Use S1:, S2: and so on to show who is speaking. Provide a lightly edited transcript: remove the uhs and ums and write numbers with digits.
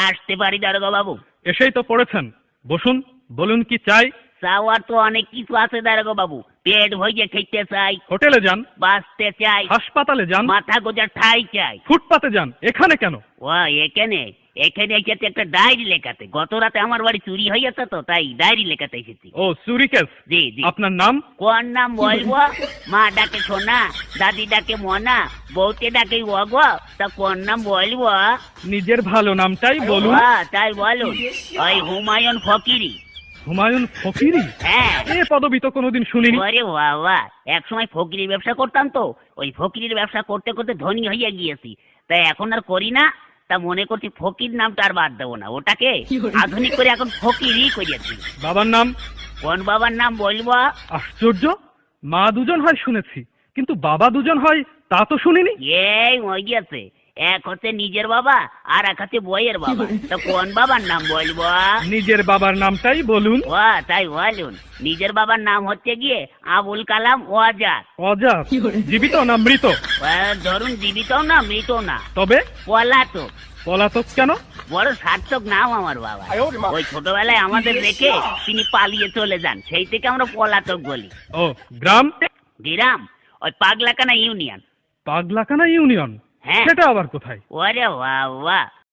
S1: আসতে পারি দারোগা বাবু?
S2: এসেই তো পড়েছেন, বসুন, বলুন কি চাই।
S1: চাওয়ার তো অনেক কিছু আছে দারোগা বাবু। পেট ভরিয়ে খেতে চাই,
S2: হোটেলে যান,
S1: বাঁচতে চাই,
S2: হাসপাতালে যান,
S1: মাথা গোজার ঠাই চাই।
S2: ফুটপাতে যান, এখানে কেন?
S1: ও এখানে এখানে এসেছে একটা ডায়েরি লেখাতে। গত রাতে আমার বাড়ি চুরি হয়ে গেছে, তো তাই ডায়েরি লেখাতে এসেছি।
S2: ও চুরি কেস।
S1: জি জি।
S2: আপনার নাম?
S1: কোন নাম বলবো? মা ডাকে সোনা, দাদি ডাকে মনা, বউকে ডাকে ওগো। তা কোন নাম বলবো?
S2: নিজের ভালো নামটাই বলুন।
S1: তাই বলুন। ওই হুমায়ুন ফকিরি।
S2: হুমায়ুন ফকিরি?
S1: হ্যাঁ।
S2: এ পদবি তো কোনোদিন শুনিনি।
S1: ওরে বাবা, এক সময় ফকিরির ব্যবসা করতাম তো। ওই ফকিরির ব্যবসা করতে করতে ধনী হয়ে গিয়েছি, তাই এখন আর করি না। তা মনে করছি ফকির নামটা আর বাদ দেবো না, ওটাকে আধুনিক করে এখন ফকিরই করিয়েছি।
S2: বাবার নাম?
S1: কোন বাবার নাম বলবো?
S2: আশ্চর্য, মা দুজন হয় শুনেছি, কিন্তু বাবা দুজন হয় তা তো শুনিনি।
S1: এই হয়ে গিয়েছে, এক হচ্ছে নিজের বাবা আর এক হচ্ছে বইয়ের বাবা। তা কোন বাবার নাম বলবো?
S2: নিজের বাবার নামটাই বলুন।
S1: তাই বলুন। নিজের বাবার নাম হচ্ছে গিয়ে আবুল কালাম ওয়াজাদ।
S2: অজাত? জীবিত না মৃত?
S1: ধরুন জীবিত না মৃত না,
S2: তবে
S1: পলাতক।
S2: পলাতক কেন?
S1: বড় সার্থক নাম আমার বাবা। ওই ছোটবেলায় আমাদের রেখে তিনি পালিয়ে চলে যান, সেই থেকে আমরা পলাতক বলি।
S2: ও গ্রাম?
S1: গ্রাম ওই পাগলাকানা ইউনিয়ন।
S2: পাগলাকানা ইউনিয়ন?
S1: হ্যাঁ।
S2: সেটা আবার কোথায়?
S1: ওরে বাবা,